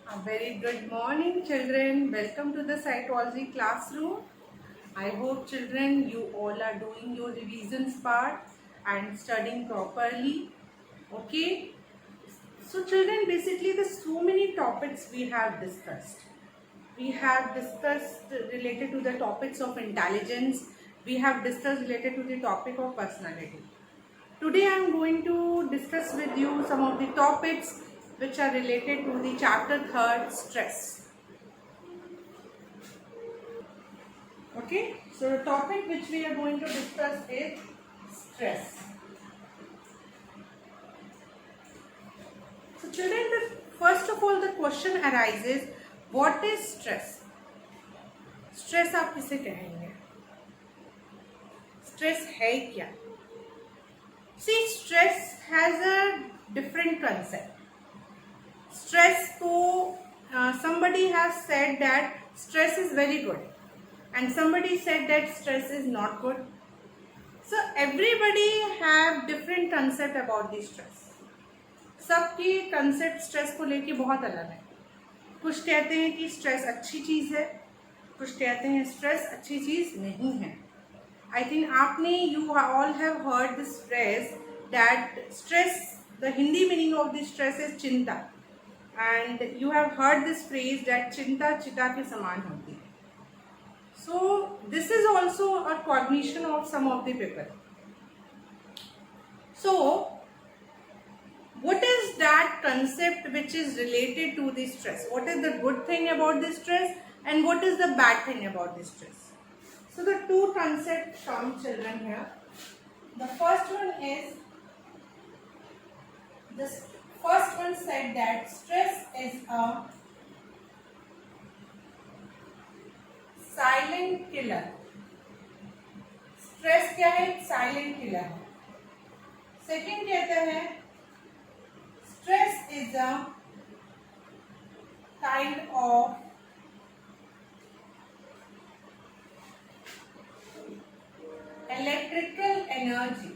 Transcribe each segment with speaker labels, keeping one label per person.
Speaker 1: A very good morning, children. Welcome to the cytology classroom. I hope, children, you all are doing your revisions part and studying properly. Okay. So, children, basically, there's so many topics we have discussed. We have discussed related to the topics of intelligence. We have discussed related to the topic of personality. Today I am going to discuss with you some of the topics which are related to the chapter 3rd, stress. Okay, so the topic which we are going to discuss is stress. So children, first of all the question arises, what is stress? Stress आप किसे कहेंगे? Stress है क्या? See, stress has a different concept. Stress को somebody has said that stress is very good and somebody said that stress is not good. So everybody have different concept about the stress. सबकी concept stress को लेके बहुत अलग है. कुछ कहते हैं कि stress अच्छी चीज़ है, कुछ कहते हैं stress अच्छी चीज़ नहीं है. I think आपने you all have heard this phrase that stress, the Hindi meaning of the stress is चिंता. And you have heard this phrase that चिंता चिता के समान होती है. So this is also a cognition of some of the people. So what is that concept which is related to the stress? What is the good thing about the stress and what is the bad thing about the stress? So the two concepts come, children, here. The first one is, this first one said that stress is a silent killer. Stress क्या है? Silent killer है. Second कहता है stress is a kind of electrical energy.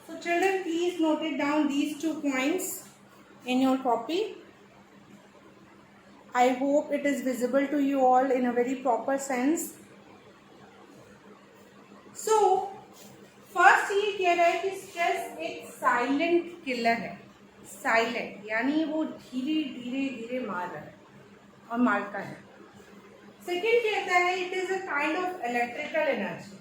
Speaker 1: So children, please note it down, these 2 points in your copy. I hope it is visible to you all in a very proper sense. So first ये कह रहा है कि stress एक silent killer है. Silent यानी वो धीरे धीरे धीरे मार रहा है और मारता है. सेकेंड कहता है it is a kind of electrical energy.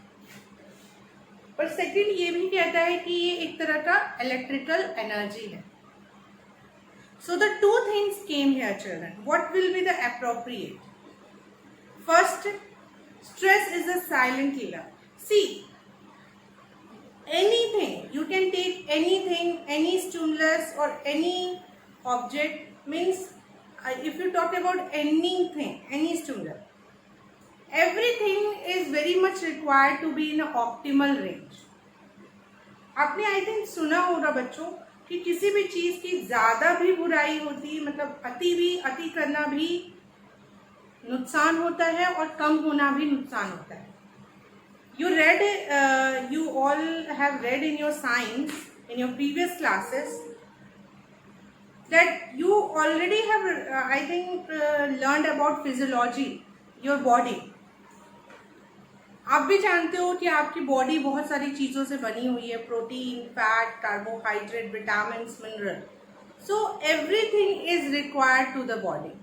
Speaker 1: पर सेकेंड ये भी कहता है कि ये एक तरह का इलेक्ट्रिकल एनर्जी है. So the two things came here, children. What will be the appropriate? First, stress is a silent killer. See, anything, you can take anything, any stimulus or any object, means if you talk about anything, any stimulus, everything is very much required to be in an optimal range. आपने I think सुना होगा बच्चों कि किसी भी चीज की ज्यादा भी बुराई होती है, मतलब अति करना भी नुकसान होता है और कम होना भी नुकसान होता है. You all have read in your science, in your previous classes, that you already have, I think, learned about physiology, your body. आप भी जानते हो कि आपकी बॉडी बहुत सारी चीज़ों से बनी हुई है, protein, fat, carbohydrate, vitamins, mineral. So everything is required to the body,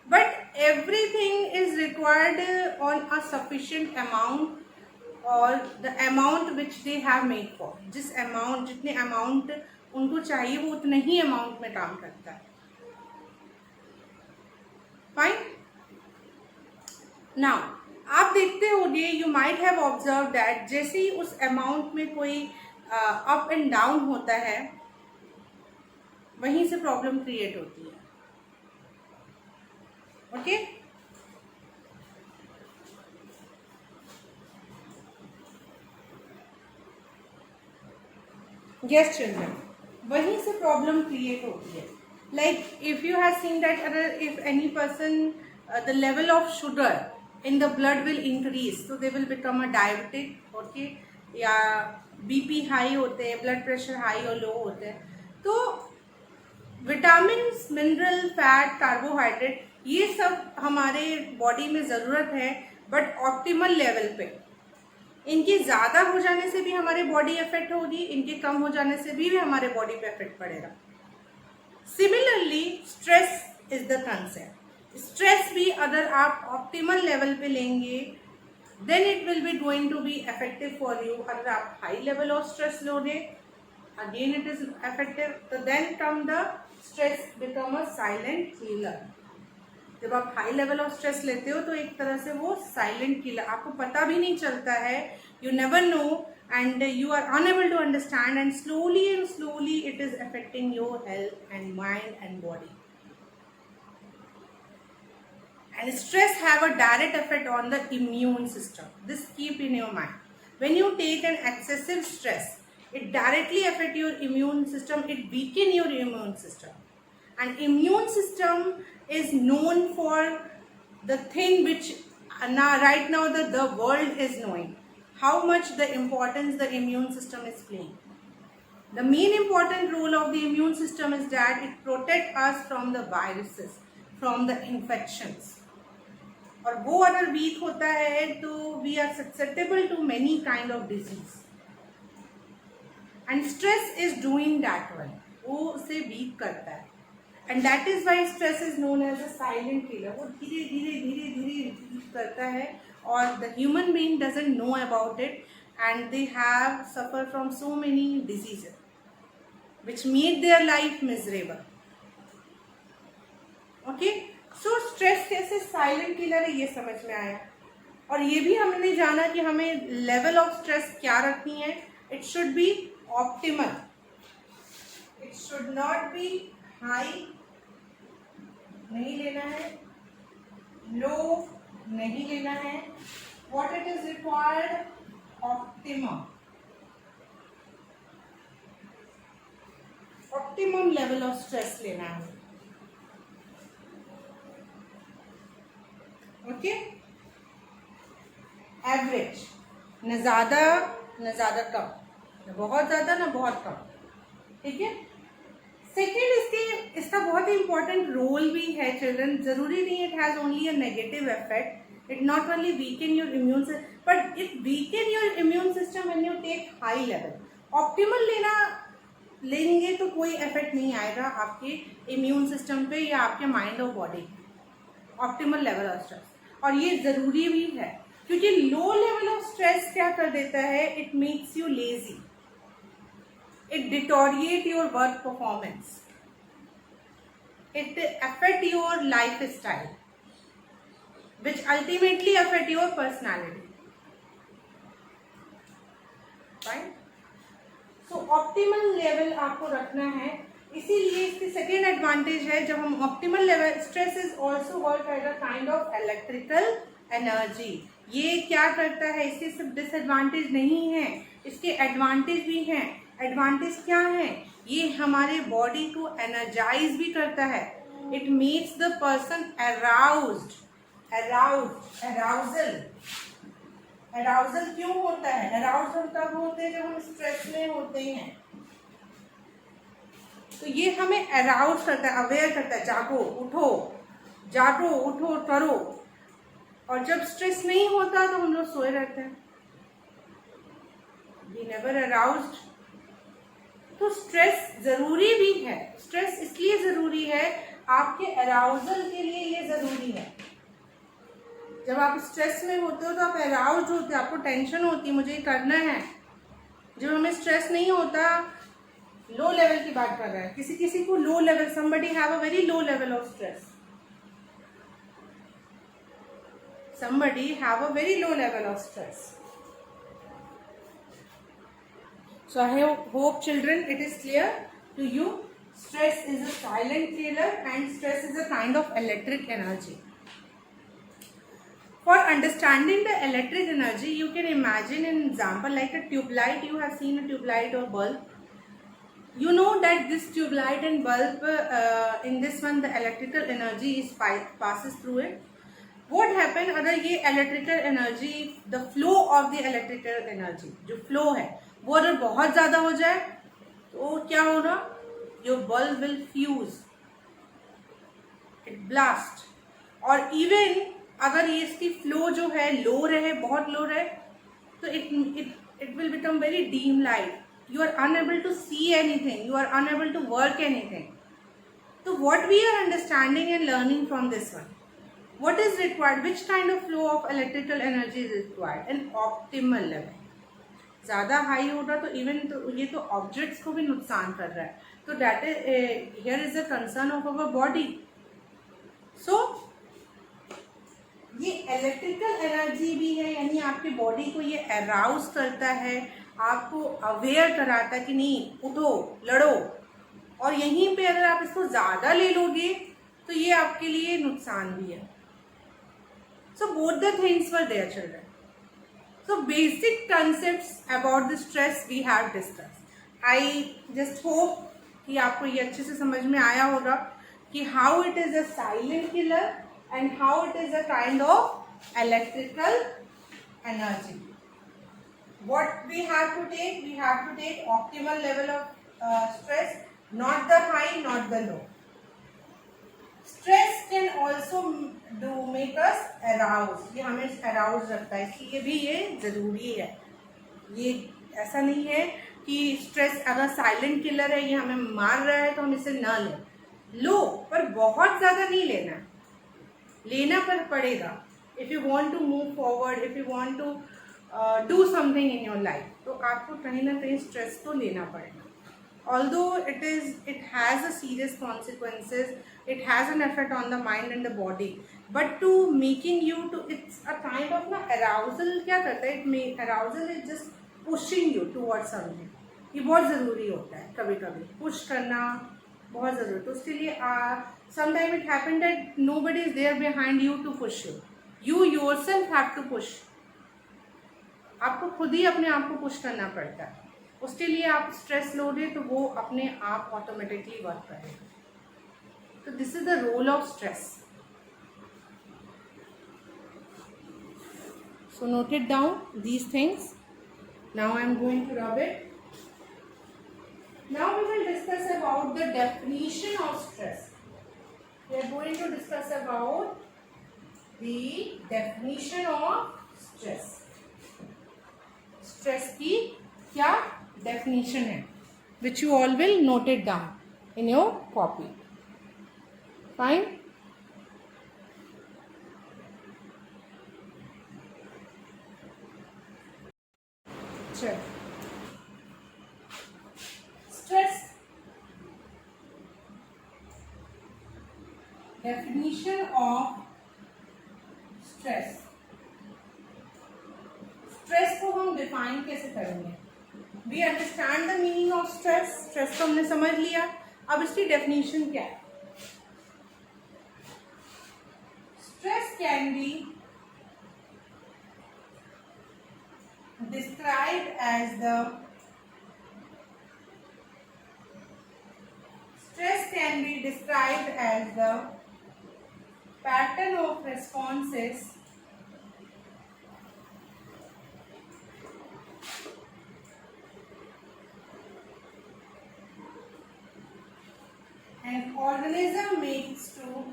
Speaker 1: but everything is required on a sufficient amount और the amount which they have made for. जितने अमाउंट उनको चाहिए वो उतने ही अमाउंट में काम करता है. फाइन. नाउ आप देखते होंगे, you might have observe that जैसे ही उस अमाउंट में कोई अप एंड डाउन होता है वहीं से प्रॉब्लम क्रिएट होती है. ओके. यस चिल्ड्रन, वहीं से प्रॉब्लम क्रिएट होती है. Like if you have seen that अगर if any person the level of sugar in the blood will increase, so they will become a diabetic. Okay, या BP high होते हैं, blood pressure high और लो होते हैं। तो विटामिन, मिनरल, फैट, कार्बोहाइड्रेट, ये सब हमारे बॉडी में ज़रूरत है, बट ऑप्टिमल लेवल पे। इनके ज़्यादा हो जाने से भी हमारे बॉडी इफेक्ट होगी, इनके कम हो जाने से भी हमारे बॉडी पे इफेक्ट पड़ेगा। Similarly stress is the concept. Stress भी अगर आप ऑप्टिमल लेवल पे लेंगे then it will be going to be effective for you. अगर आप हाई लेवल ऑफ स्ट्रेस लोगे अगेन इट इज इफेक्टिव, तो then come the stress become a silent killer. जब आप हाई लेवल ऑफ स्ट्रेस लेते हो तो एक तरह से वो साइलेंट किलर, आपको पता भी नहीं चलता है, you never know and you are unable to understand, and slowly it is affecting your health and mind and body. And stress have a direct effect on the immune system. This keep in your mind. When you take an excessive stress, it directly affect your immune system, it weaken your immune system. And immune system is known for the thing which right now the world is knowing, how much the importance the immune system is playing. The main important role of the immune system is that it protects us from the viruses, from the infections. और वो अगर week होता है तो we are susceptible to many kind of disease. And stress is doing that one. वो उसे week करता है. And that is why stress is known as a silent killer. वो धीरे धीरे वीक करता है और the human being doesn't know about it, and they have suffered from so many diseases which made their life miserable. Okay, so stress कैसे silent killer है ये समझ में आया, और ये भी हमने जाना कि हमें level of stress क्या रखनी है. It should be optimal. It should not be high, नहीं लेना है, low नहीं लेना है. What it is required? Optimum. Optimum level of stress लेना है. Okay? Average. न ज़्यादा न कम, न बहुत ज़्यादा न बहुत कम. ठीक है. सेकेंड, इसका बहुत ही इंपॉर्टेंट रोल भी है चिल्ड्रन. जरूरी नहीं it has only a negative effect. It not only weaken your immune system, but it weaken your immune system when you take high level. Optimal लेंगे तो कोई इफेक्ट नहीं आएगा आपके इम्यून सिस्टम पे या आपके माइंड और body. Optimal level of stress, और ये ज़रूरी भी है क्योंकि लो लेवल ऑफ स्ट्रेस क्या कर देता है? It makes you lazy, it deteriorate your work performance, it affect your life style, which ultimately affect your personality. Right? So optimal level आपको रखना है. इसीलिए इसकी सेकेंड एडवांटेज है, जब हम optimal level, stress is also work as a kind of electrical energy. ये क्या करता है? इसके सिर्फ डिसएडवांटेज नहीं है, इसके एडवांटेज भी हैं. एडवांटेज क्या है? ये हमारे बॉडी को एनर्जाइज भी करता है. It makes the person aroused. Arousal क्यों होता है? अराउजल तब होते हैं जब हम स्ट्रेस में होते हैं. तो ये हमें अराउज करता है, अवेयर करता है. जागो उठो करो. और जब स्ट्रेस नहीं होता तो हम लोग सोए रहते हैं. We never aroused. तो स्ट्रेस जरूरी भी है. स्ट्रेस इसलिए जरूरी है, आपके अराउजल के लिए ये जरूरी है. जब आप स्ट्रेस में होते हो तो आप अराउज्ड होते हो, आपको टेंशन होती है, मुझे ये करना है. जब हमें स्ट्रेस नहीं होता, लो लेवल की बात कर रहे हैं, किसी को low level, somebody have a very low level of stress. Somebody have a very low level of stress. So I hope children it is clear to you. Stress is a silent killer and stress is a kind of electric energy. For understanding the electric energy, you can imagine an example like a tube light. You have seen a tube light or bulb. You know that this tube light and bulb, in this one the electrical energy is passes through it. What happen अगर ये electrical energy, the flow of the electrical energy, जो flow है वो अगर बहुत ज़्यादा हो जाए तो क्या होगा, your bulb will fuse, it blast. और इवन अगर ये इसकी फ्लो जो है लो रहे, बहुत लो रहे, तो it will become very dim light, you are unable to see anything, you are unable to work anything. So what we are understanding and learning from this one, what is required, which kind of flow of electrical energy is required, an optimal level. ज़्यादा high होगा तो even तो ये तो objects को भी नुकसान कर रहा है, तो that is here is a concern of our body. So ये इलेक्ट्रिकल एनर्जी भी है, यानी आपकी बॉडी को ये अराउज करता है, आपको अवेयर कराता है कि नहीं उठो लड़ो, और यहीं पे अगर आप इसको ज़्यादा ले लोगे तो ये आपके लिए नुकसान भी है। So both the things were there children. So basic concepts about the stress we have discussed. I just hope कि आपको ये अच्छे से समझ में आया होगा कि how it is a silent killer and how it is a kind of electrical energy. What we have to take? We have to take optimal level of stress, not the high, not the low. Stress can also do make us aroused. ये हमें aroused रखता है, इसलिए भी ये ज़रूरी है। ये ऐसा नहीं है कि स्ट्रेस अगर साइलेंट किलर है, ये हमें मार रहा है तो हम इसे ना लें, लो, पर बहुत ज़्यादा नहीं लेना, लेना पर पड़ेगा। If you want to move forward, if you want to do something in your life, तो आपको कहीं ना कहीं स्ट्रेस तो लेना पड़ेगा। Although it has a serious consequences, it has an effect on the mind and the body, but to making you to, it's a kind of ना arousal. क्या करता है, arousal is just pushing you towards something. ये बहुत ज़रूरी होता है, कभी कभी पुश करना बहुत ज़रूरी। तो उसके लिए sometime it happened that nobody is there behind you to push you, you yourself have to push। आपको खुद ही अपने आप को पुश करना पड़ता है, उसके लिए आप स्ट्रेस लोगे तो वो अपने आप ऑटोमेटिकली वर्क करेगा। तो this is the role of stress. So note it down these things. Now I am going to rub it. Now we will discuss about the definition of stress. We are going to discuss about the definition of stress. Stress की क्या definition है, which you all will note it down in your copy. Fine. Sure. Stress definition of stress. Stress को हम define कैसे करेंगे? We understand the meaning of stress, stress को हमने समझ लिया, अब इसकी डेफिनेशन क्या है? Stress can be described as the stress can be described as the pattern of responses an organism makes to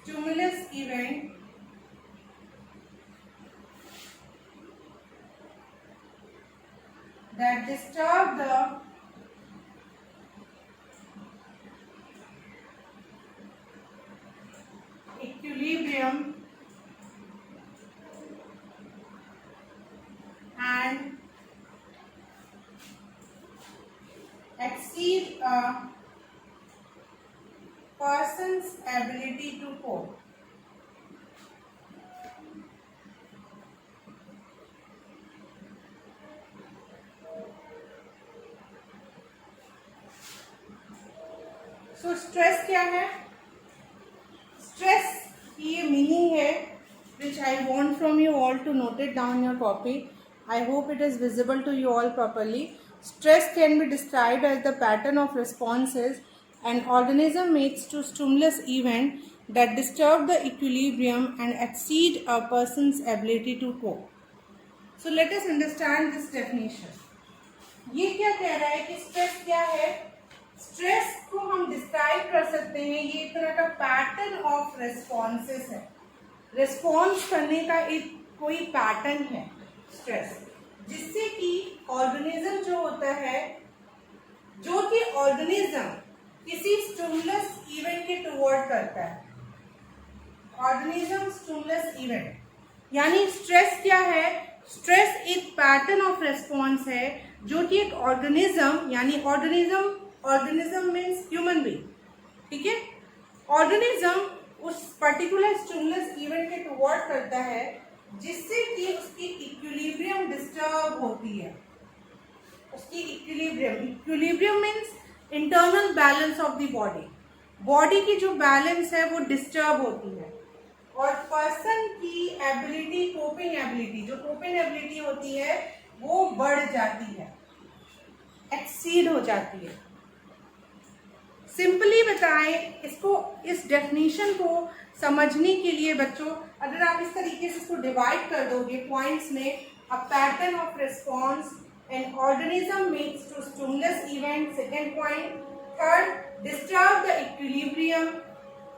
Speaker 1: stimulus event that disturb the equilibrium and exceed a person's ability to cope. So stress क्या है? Stress की ये meaning है which I want from you all to note it down in your copy. I hope it is visible to you all properly. Stress can be described as the pattern of responses an organism makes to stimulus event that disturb the equilibrium and exceed a person's ability to cope. So let us understand this definition. ये क्या कह रहा है कि stress क्या है? Stress को हम डिस्क्राइब कर सकते हैं, ये एक तरह का पैटर्न ऑफ रेस्पॉन्सेस है. रिस्पॉन्स करने का एक कोई पैटर्न है स्ट्रेस, जिससे कि ऑर्गेनिज्म जो होता है, जो कि ऑर्गेनिज्म किसी स्टिमुलस इवेंट के टुवर्ड करता है. ऑर्गेनिज्म स्टिमुलस इवेंट यानी स्ट्रेस क्या है? स्ट्रेस एक पैटर्न ऑफ रेस्पॉन्स है जो कि एक ऑर्गेनिज्म यानी ऑर्गेनिज्म मीन्स ह्यूमन बीइंग, ठीक है, ऑर्गेनिज्म उस पर्टिकुलर स्टिमुलस इवेंट के टुवर्ड करता है जिससे कि उसकी इक्विलिब्रियम डिस्टर्ब होती है. उसकी equilibrium means internal balance of the body की जो बैलेंस है वो डिस्टर्ब होती है और पर्सन की एबिलिटी, कोपिंग एबिलिटी, जो कोपिंग एबिलिटी होती है वो बढ़ जाती है, एक्सीड हो जाती है. सिंपली बताएं इसको, इस डेफिनेशन को समझने के लिए बच्चों, अगर आप इस तरीके से इसको डिवाइड कर दोगे पॉइंट्स में, a pattern of response an organism makes to stimulus event, second point, third disturb the equilibrium,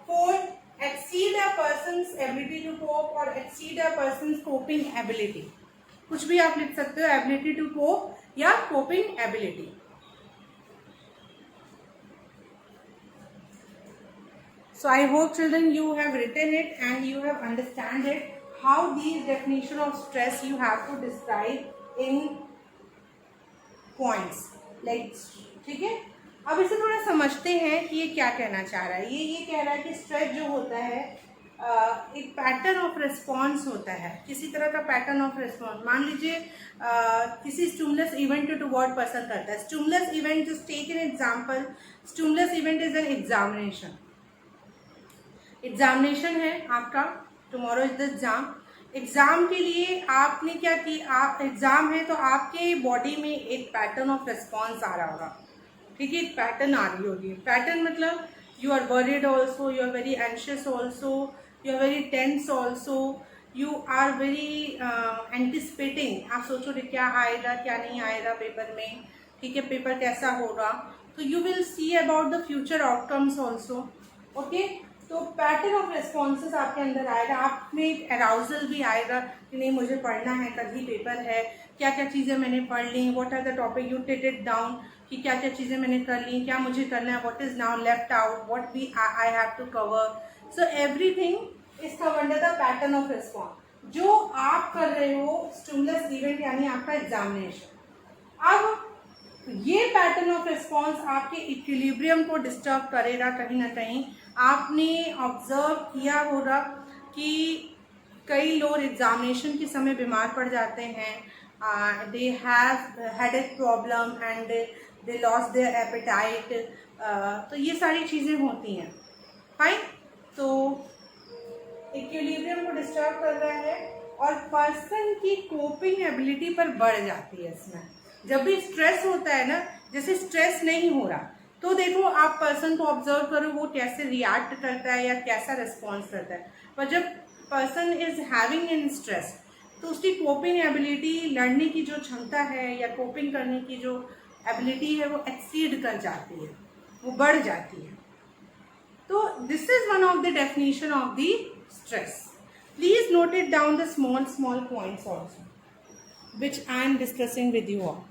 Speaker 1: fourth exceed a person's ability to cope और exceed a person's coping ability. कुछ भी आप लिख सकते हो, एबिलिटी टू कोप या coping ability. So I hope children you have written it and you have understand it how these definition of stress you have to describe in points like, ठीक है. अब इसे थोड़ा समझते हैं कि ये क्या कहना चाह रहा है. ये कह रहा है कि स्ट्रेस जो होता है एक पैटर्न ऑफ रिस्पॉन्स होता है, किसी तरह का पैटर्न ऑफ रिस्पॉन्स. मान लीजिए किसी stimulus event toward person करता है. Stimulus event, just take an example, stimulus event is an examination. Examination है आपका, tomorrow is the exam. Exam के लिए आपने क्या की, आप एग्जाम है तो आपके बॉडी में एक पैटर्न ऑफ रिस्पॉन्स आ रहा होगा, ठीक है, एक पैटर्न आ रही होगी. पैटर्न मतलब you are worried also, you are very anxious also, you are very tense also, you are very anticipating. आप सोचो क्या आएगा क्या नहीं आएगा पेपर में, ठीक है, पेपर कैसा होगा. तो you will see about the future outcomes also. Okay, तो पैटर्न ऑफ रिस्पॉन्सेज आपके अंदर आएगा. आप में एक अराउजल भी आएगा कि नहीं मुझे पढ़ना है, कल ही पेपर है, क्या क्या चीज़ें मैंने पढ़ ली, what are the topic, you take it down कि क्या क्या चीज़ें मैंने कर ली, क्या मुझे करना है, what is now left out, what we I have to cover. So everything is come under the pattern of response जो आप कर रहे हो स्टिमुलस इवेंट यानी आपका एग्जामिनेशन. अब ये पैटर्न ऑफ रिस्पॉन्स आपके इक्विलिब्रियम को डिस्टर्ब करेगा कहीं ना कहीं. आपने ऑब्जर्व किया होगा कि कई लोग एग्जामिनेशन के समय बीमार पड़ जाते हैं. They have headache problem and they loss their appetite. तो ये सारी चीज़ें होती हैं. फाइन, तो इक्विलिब्रियम को डिस्टर्ब कर रहा है और पर्सन की कोपिंग एबिलिटी पर बढ़ जाती है. इसमें जब भी स्ट्रेस होता है ना, जैसे स्ट्रेस नहीं हो रहा तो देखो आप पर्सन को ऑब्जर्व करो वो कैसे रिएक्ट करता है या कैसा रिस्पॉन्स करता है. पर जब person is having in stress तो उसकी कोपिंग एबिलिटी, लड़ने की जो क्षमता है या कोपिंग करने की जो एबिलिटी है वो एक्सीड कर जाती है, वो बढ़ जाती है. तो this is one of the definition of the stress. Please note it down the small points also which I am discussing with you all.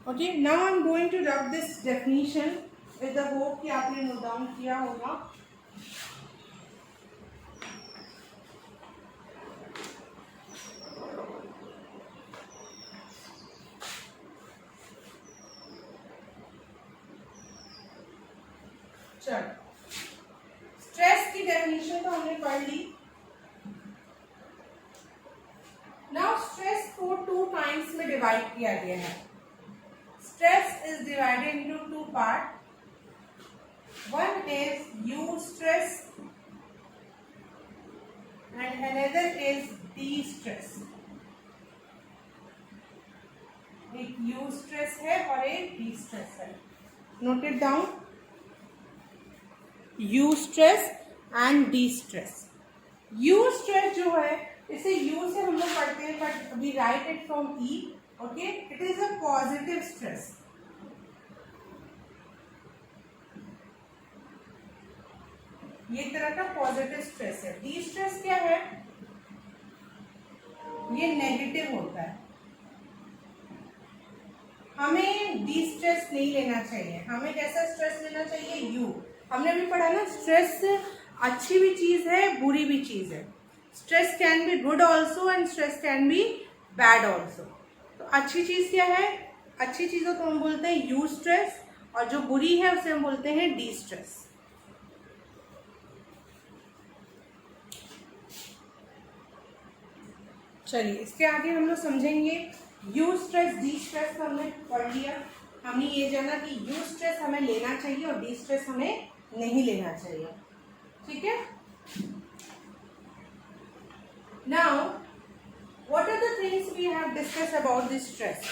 Speaker 1: Okay, now I am going to rub this definition with the hope कि आपने note down किया होगा. चलो, stress की definition तो हमने पढ़ ली. Now stress को 2 टाइम्स में डिवाइड किया गया है. Stress is divided into 2 parts. One is eustress and another is de-stress. एक यू स्ट्रेस है और एक डी स्ट्रेस है. Note it down. Eustress and distress. Eustress जो है इसे यू से हम लोग पढ़ते हैं but we write it from E. Okay, it is a positive stress. ये तरह का पॉजिटिव स्ट्रेस है. डी स्ट्रेस क्या है? ये नेगेटिव होता है. हमें डी स्ट्रेस नहीं लेना चाहिए. हमें कैसा स्ट्रेस लेना चाहिए? यू. हमने भी पढ़ा ना, स्ट्रेस अच्छी भी चीज है, बुरी भी चीज है. Stress can be good also and stress can be bad also. तो अच्छी चीज क्या है? अच्छी चीजों को हम बोलते हैं यू स्ट्रेस और जो बुरी है उसे हम बोलते हैं डी स्ट्रेस. चलिए इसके आगे हम लोग समझेंगे. यू स्ट्रेस डी स्ट्रेस हमने पढ़ लिया. हमने ये जाना कि यू स्ट्रेस हमें लेना चाहिए और डी स्ट्रेस हमें नहीं लेना चाहिए. ठीक है. Now what are the things we have discuss about this stress.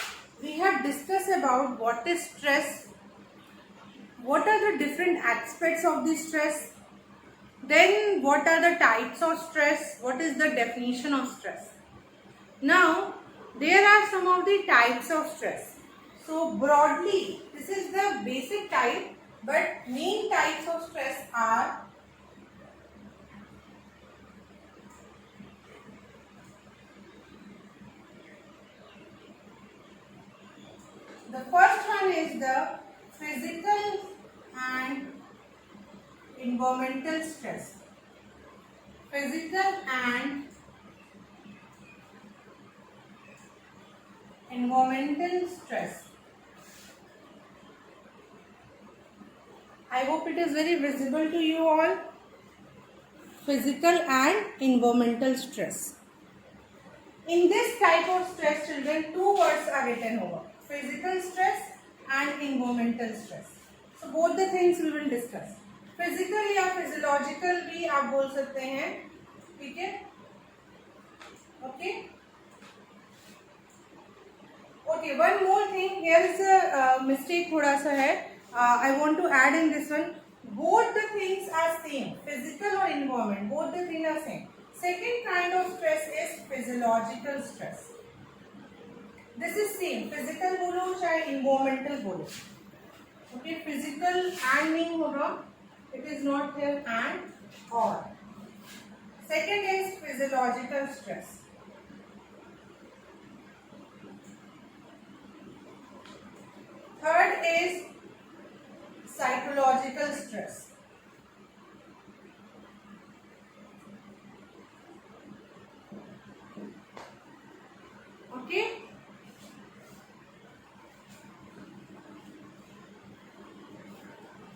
Speaker 1: We have discuss about what is stress, what are the different aspects of the stress, then what are the types of stress, what is the definition of stress. Now there are some of the types of stress. So broadly this is the basic type, but main types of stress are the first one is the physical and environmental stress. Physical and environmental stress. I hope it is very visible to you all. Physical and environmental stress. In this type of stress, children, two words are written over: physical stress and environmental stress. So both the things we will discuss. Physical या physiological भी आप बोल सकते हैं. ठीक है. Okay. Okay, one more thing. Here is a mistake थोड़ा सा है. I want to add in this one. Both the things are same. Physical or environment. Both the things are same. Second kind of stress is physiological stress. This is same. Physical बोलो चाहे environmental बोलो. Okay, physical and नहीं होगा. It is not here and or. Second is physiological stress. Third is psychological stress. Okay.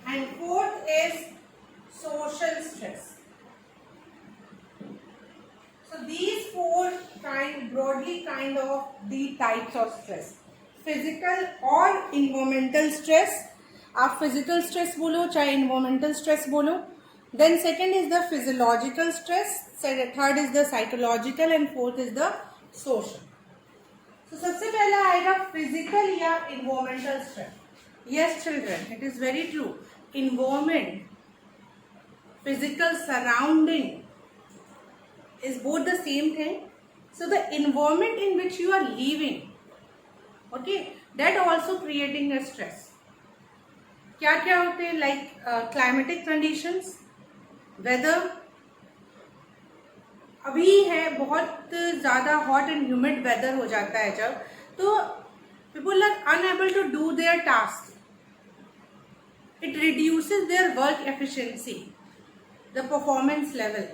Speaker 1: And fourth is social stress. So these four broadly kind of the types of stress. Physical और environmental stress. आप physical stress बोलो चाहे environmental stress बोलो. Then second is the physiological stress. Third is the psychological and fourth is the social. So सबसे पहला आएगा physical या environmental stress. Yes children, it is very true. Environment, physical surrounding is both the same thing. So the environment in which you are living, okay, that also creating a stress. क्या क्या होते हैं? Like climatic conditions, weather. अभी है बहुत ज़्यादा hot and humid weather हो जाता है जब, तो people are unable to do their tasks. It reduces their work efficiency, the performance level.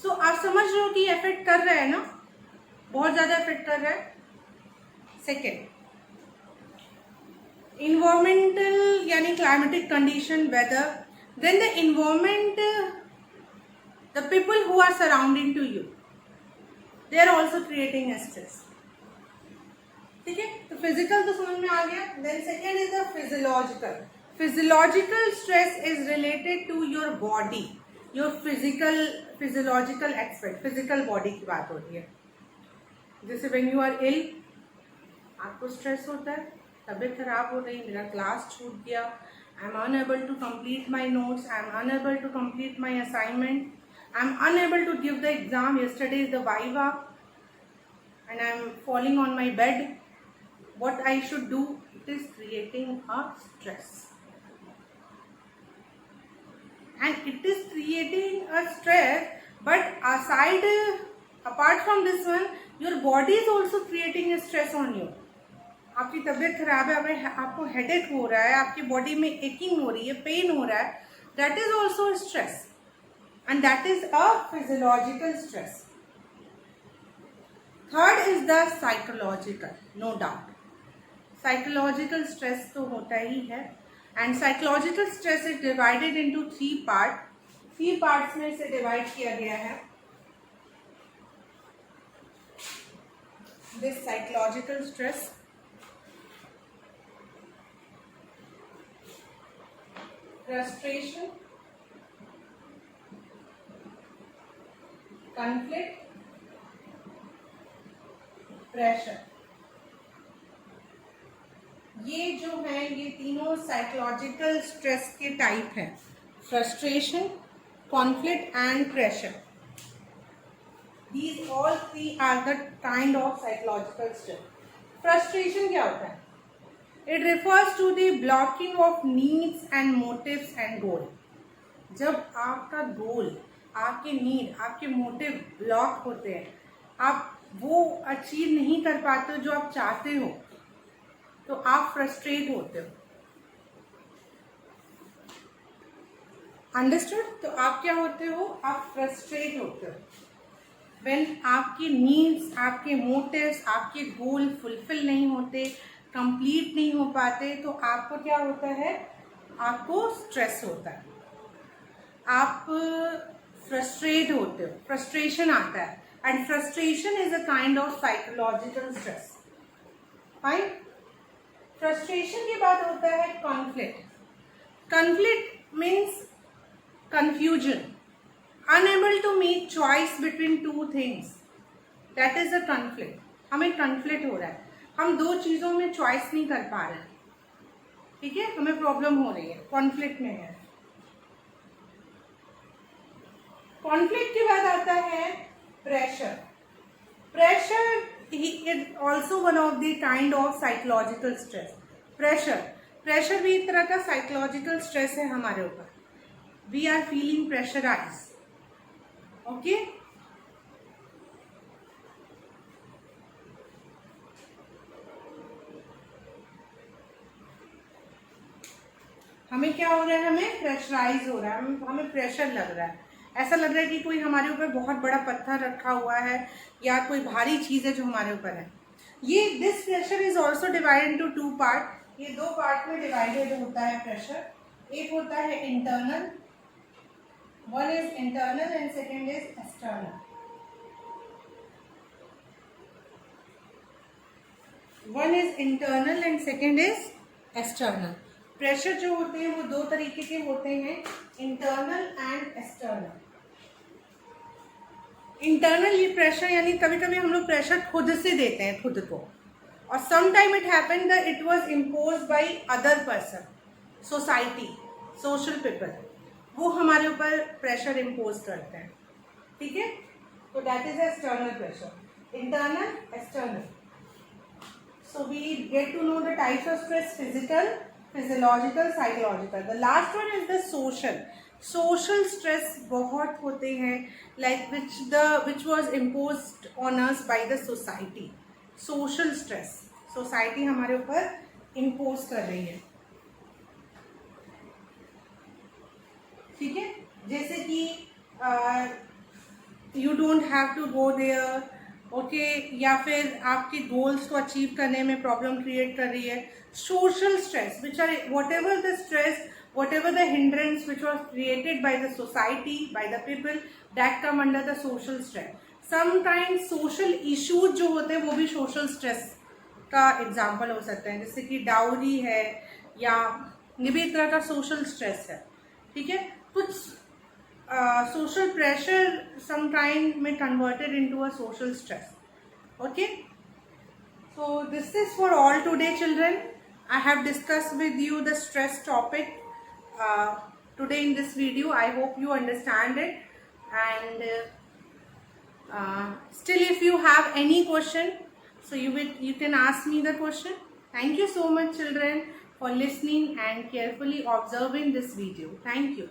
Speaker 1: So आप समझ रहे हो कि अफेक्ट कर रहा है ना, बहुत ज़्यादा अफेक्ट कर रहा है. सेकेंड, environmental यानी climatic condition, weather. Then the environment, the people who are surrounding to you, they are also creating a stress. ठीक है. तो फिजिकल तो समझ में आ गया. Then second is the physiological. Physiological stress is related to your body, your physiological aspect. Physical body की बात होती है. जैसे व्हेन यू आर इल, आपको स्ट्रेस होता है, तबीयत खराब हो रही, मेरा क्लास छूट गया, I am unable to complete my notes, I am unable to complete my assignment, I am unable to give the exam, yesterday is the viva and I am falling on my bed. What I should do? It is creating a stress, and it is creating a stress, but apart from this one, your body is also creating a stress on you. आपकी तबीयत खराब है, आपको headache हो रहा है, आपकी body में एकिंग हो रही है, पेन हो रहा है, that is also stress, and that is a physiological stress. Third is the psychological, no doubt. Psychological stress तो होता ही है, and psychological stress is divided into 3 part. 3 parts में इसे डिवाइड किया गया है. This psychological stress, frustration, conflict, pressure. ये जो है, ये तीनों साइकोलॉजिकल स्ट्रेस के टाइप हैं. Frustration, conflict and pressure. These all 3 are the kind of psychological stress. Frustration क्या होता है? It refers to the blocking of needs and motives and goal. जब आपका गोल, आपके नीड, आपके मोटिव ब्लॉक होते हैं, आप वो अचीव नहीं कर पाते हो जो आप चाहते हो, तो आप फ्रस्ट्रेट होते हो. अंडरस्टूड? तो आप क्या होते हो? आप फ्रस्ट्रेट होते हो. व्हेन आपकी नीड्स, आपके मोटिव्स, आपके गोल फुलफिल नहीं होते, कंप्लीट नहीं हो पाते, तो आपको क्या होता है? आपको स्ट्रेस होता है, आप फ्रस्ट्रेट होते हो, फ्रस्ट्रेशन आता है, and frustration is a kind of psychological stress. Fine. Frustration के बाद होता है conflict. Conflict means confusion, unable to make choice between 2 things. That is a conflict. हमें कॉन्फ्लिक्ट हो रहा है, हम 2 चीज़ों में चॉइस नहीं कर पा रहे हैं. ठीक है, हमें प्रॉब्लम हो रही है, कॉन्फ्लिक्ट में है. कॉन्फ्लिक्ट के बाद आता है pressure. Pressure is also one of the kind of psychological stress. Pressure भी एक तरह का साइकोलॉजिकल स्ट्रेस है हमारे ऊपर. We are feeling pressurize. Okay, हमें क्या हो रहा है? हमें प्रेशराइज हो रहा है, हमें प्रेशर लग रहा है. ऐसा लग रहा है कि कोई हमारे ऊपर बहुत बड़ा पत्थर रखा हुआ है, या कोई भारी चीज़ है जो हमारे ऊपर है. ये this pressure is also divided into 2 part. ये 2 पार्ट में डिवाइडेड होता है प्रेशर. एक होता है internal, one is internal and second is external. One is internal and second is external. Pressure जो होते हैं वो 2 तरीके के होते हैं, इंटरनल एंड एक्सटर्नल. इंटरनल ये प्रेशर, यानी कभी कभी हम लोग प्रेशर खुद से देते हैं खुद को, और some time it happen that it was imposed by other person, society, social people, वो हमारे ऊपर प्रेशर इम्पोज करते हैं. ठीक है, तो that is external pressure. Internal, external. So we get to know the types of stress: physical, physiological, psychological. The last one is the social. Social stress बहुत होते हैं, like which was imposed on us by the society. Social stress society हमारे ऊपर impose कर रही है. ठीक है, जैसे कि you don't have to go there, okay, या फिर आपके गोल्स को अचीव करने में प्रॉब्लम क्रिएट कर रही है. Social stress, which are whatever the stress, whatever the hindrance which was created by the society, by the people, that come under the social stress. Sometimes social issues जो होते हैं वो भी social stress का example हो सकते हैं, जैसे कि डाउरी है, या ये भी एक तरह का social stress है. ठीक है, कुछ social pressure sometime में converted into a social stress. Okay. So this is for all today, children. I have discussed with you the stress topic today in this video. I hope you understand it, and still if you have any question, so you can ask me the question. Thank you so much, children, for listening and carefully observing this video. Thank you.